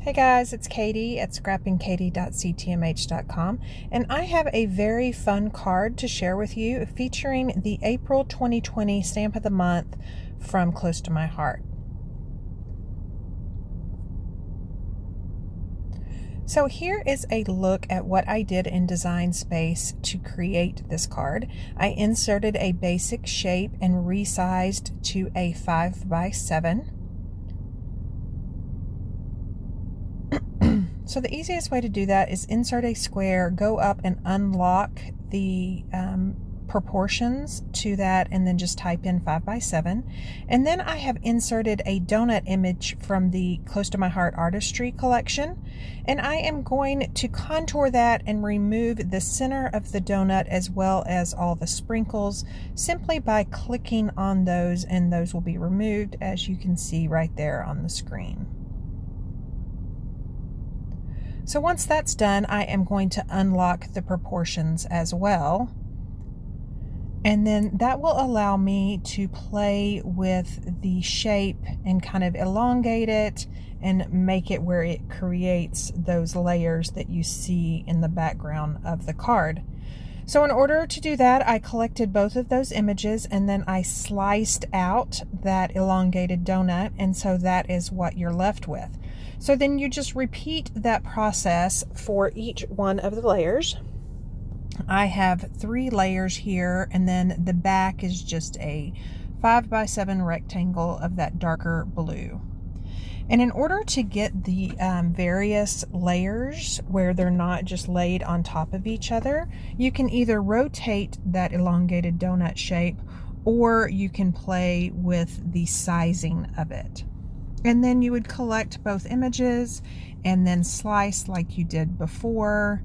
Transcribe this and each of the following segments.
Hey guys, it's Katie at scrappingkatie.ctmh.com, and I have a very fun card to share with you featuring the April 2020 Stamp of the Month from Close to My Heart. So here is a look at what I did in Design Space to create this card. I inserted a basic shape and resized to a 5x7. So the easiest way to do that is insert a square, go up and unlock the proportions to that, and then just type in 5x7. And then I have inserted a donut image from the Close to My Heart Artistry Collection, and I am going to contour that and remove the center of the donut as well as all the sprinkles simply by clicking on those, and those will be removed, as you can see right there on the screen. So once that's done, I am going to unlock the proportions as well. And then that will allow me to play with the shape and kind of elongate it and make it where it creates those layers that you see in the background of the card. So in order to do that, I collected both of those images and then I sliced out that elongated donut, and so that is what you're left with. So then you just repeat that process for each one of the layers. I have 3 layers here, and then the back is just a 5x7 rectangle of that darker blue. And in order to get the various layers where they're not just laid on top of each other, you can either rotate that elongated donut shape, or you can play with the sizing of it. And then you would collect both images and then slice like you did before,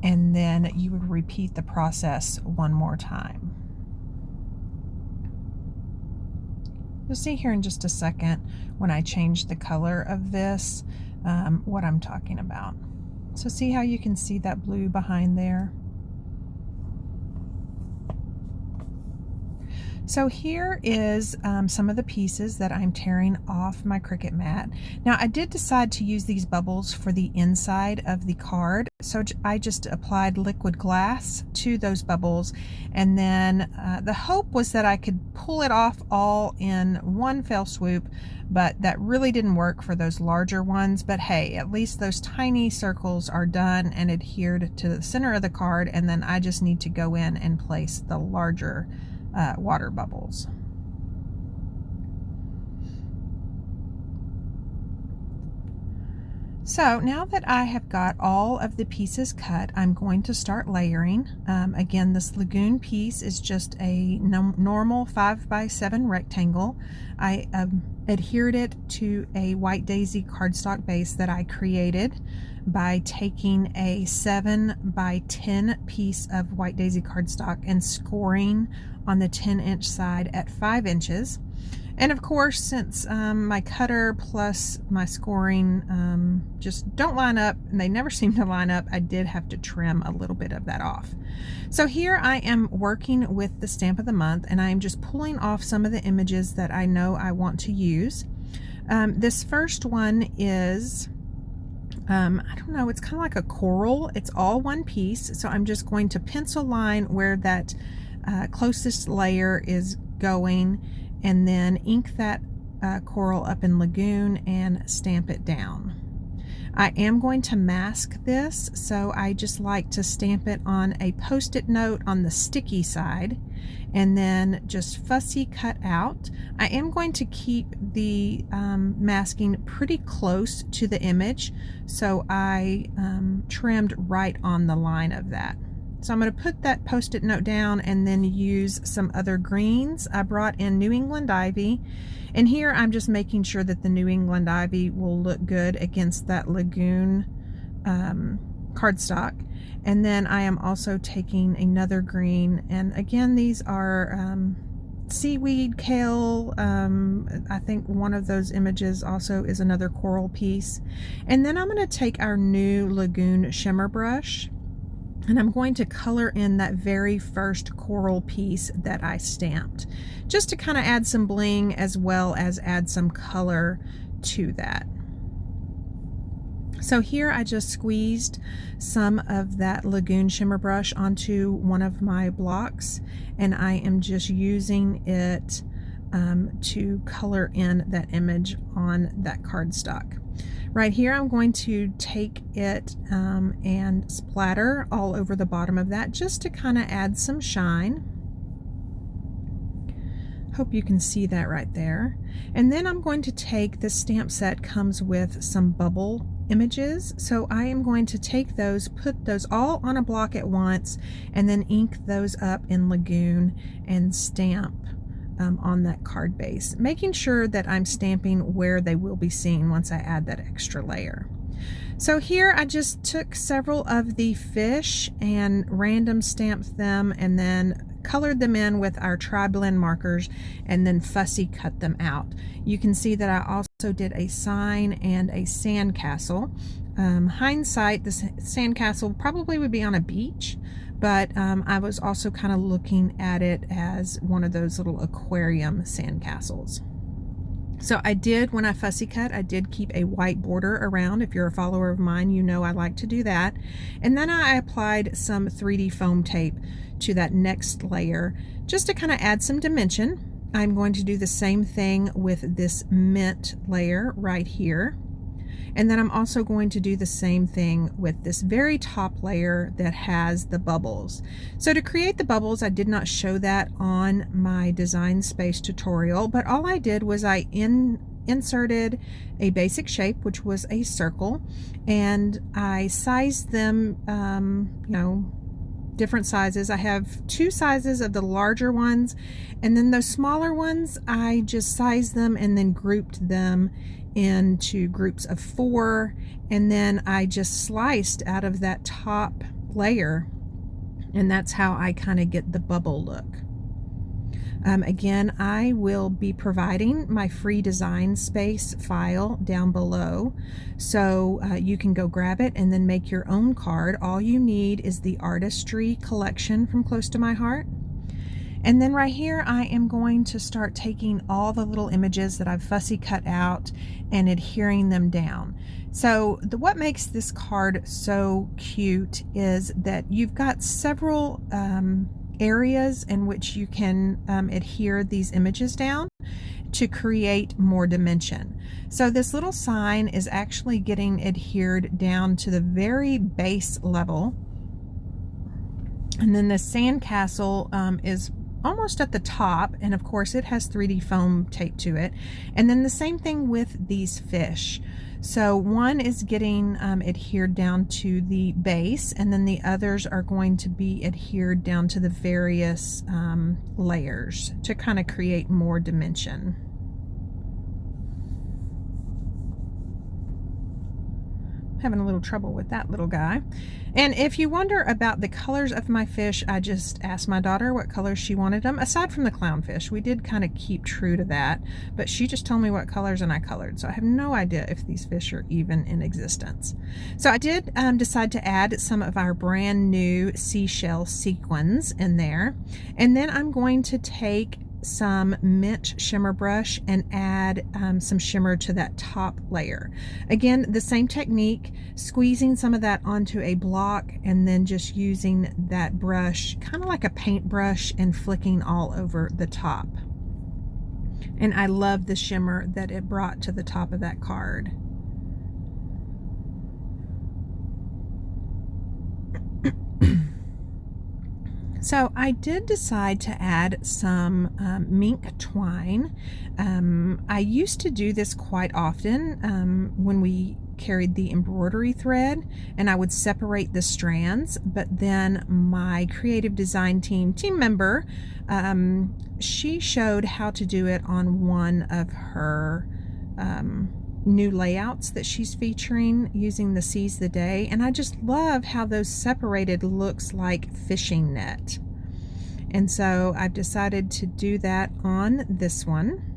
and then you would repeat the process one more time. You'll see here in just a second when I change the color of this what I'm talking about. So see how you can see that blue behind there? So here is some of the pieces that I'm tearing off my Cricut mat. Now I did decide to use these bubbles for the inside of the card, so I just applied liquid glass to those bubbles, and then the hope was that I could pull it off all in one fell swoop, but that really didn't work for those larger ones. But hey, at least those tiny circles are done and adhered to the center of the card, and then I just need to go in and place the larger water bubbles. So now that I have got all of the pieces cut, I'm going to start layering. Again, this lagoon piece is just a normal 5x7 rectangle. I adhered it to a white daisy cardstock base that I created by taking a 7x10 piece of white daisy cardstock and scoring on the 10-inch side at 5 inches. And of course, since my cutter plus my scoring just don't line up, and they never seem to line up, I did have to trim a little bit of that off. So here I am working with the Stamp of the Month, and I am just pulling off some of the images that I know I want to use. This first one is I don't know, it's kind of like a coral. It's all one piece, so I'm just going to pencil line where that closest layer is going, and then ink that coral up in lagoon and stamp it down. I am going to mask this, so I just like to stamp it on a post-it note on the sticky side and then just fussy cut out. I am going to keep the masking pretty close to the image, so I trimmed right on the line of that. So I'm going to put that post-it note down and then use some other greens. I brought in New England Ivy, and here I'm just making sure that the New England Ivy will look good against that lagoon cardstock. And then I am also taking another green, and again these are seaweed, kale, I think one of those images also is another coral piece. And then I'm going to take our new lagoon shimmer brush, and I'm going to color in that very first coral piece that I stamped, just to kind of add some bling as well as add some color to that. So here I just squeezed some of that Lagoon shimmer brush onto one of my blocks, and I am just using it to color in that image on that cardstock. Right here I'm going to take it and splatter all over the bottom of that just to kind of add some shine. Hope you can see that right there. And then I'm going to take, this stamp set comes with some bubble images, so I am going to take those, put those all on a block at once, and then ink those up in Lagoon and stamp on that card base, making sure that I'm stamping where they will be seen once I add that extra layer. So here I just took several of the fish and random stamped them, and then colored them in with our tri-blend markers, and then fussy cut them out. You can see that I also did a sign and a sandcastle. Hindsight, the sandcastle probably would be on a beach, but I was also kind of looking at it as one of those little aquarium sandcastles. So I did, when I fussy cut, I did keep a white border around. If you're a follower of mine, you know I like to do that. And then I applied some 3D foam tape to that next layer just to kind of add some dimension. I'm going to do the same thing with this mint layer right here. And then I'm also going to do the same thing with this very top layer that has the bubbles. So to create the bubbles, I did not show that on my Design Space tutorial, but all I did was I inserted a basic shape, which was a circle, and I sized them, you know, different sizes. I have two sizes of the larger ones, and then those smaller ones, I just sized them and then grouped them into groups of 4, and then I just sliced out of that top layer, and that's how I kind of get the bubble look. Again, I will be providing my free Design Space file down below, so you can go grab it and then make your own card. All you need is the Artistry Collection from Close to My Heart. And then right here, I am going to start taking all the little images that I've fussy cut out and adhering them down. So what makes this card so cute is that you've got several areas in which you can adhere these images down to create more dimension. So this little sign is actually getting adhered down to the very base level. And then the sandcastle is almost at the top, and of course it has 3D foam tape to it. And then the same thing with these fish. So one is getting adhered down to the base, and then the others are going to be adhered down to the various layers to kind of create more dimension. Having a little trouble with that little guy. And if you wonder about the colors of my fish, I just asked my daughter what colors she wanted them. Aside from the clownfish, we did kind of keep true to that, but she just told me what colors and I colored. So I have no idea if these fish are even in existence. So I did decide to add some of our brand new seashell sequins in there. And then I'm going to take some mint shimmer brush and add some shimmer to that top layer. Again, the same technique, squeezing some of that onto a block and then just using that brush kind of like a paintbrush and flicking all over the top. And I love the shimmer that it brought to the top of that card. So I did decide to add some mink twine. I used to do this quite often when we carried the embroidery thread, and I would separate the strands, but then my creative design team member, she showed how to do it on one of her new layouts that she's featuring using the Seize the Day, and I just love how those separated looks like fishing net. And so I've decided to do that on this one.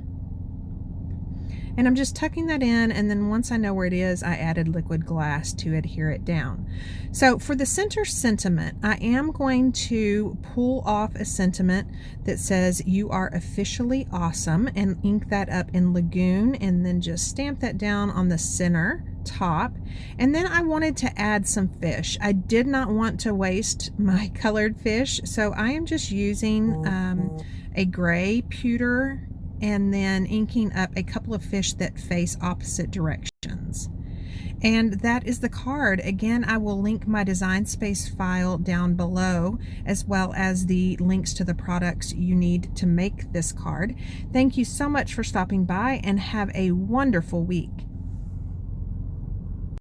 And I'm just tucking that in, and then once I know where it is, I added liquid glass to adhere it down. So for the center sentiment, I am going to pull off a sentiment that says "You are officially awesome" and ink that up in Lagoon, and then just stamp that down on the center top. And then I wanted to add some fish. I did not want to waste my colored fish, so I am just using a gray pewter and then inking up a couple of fish that face opposite directions. And that is the card. Again, I will link my Design Space file down below, as well as the links to the products you need to make this card. Thank you so much for stopping by, and have a wonderful week.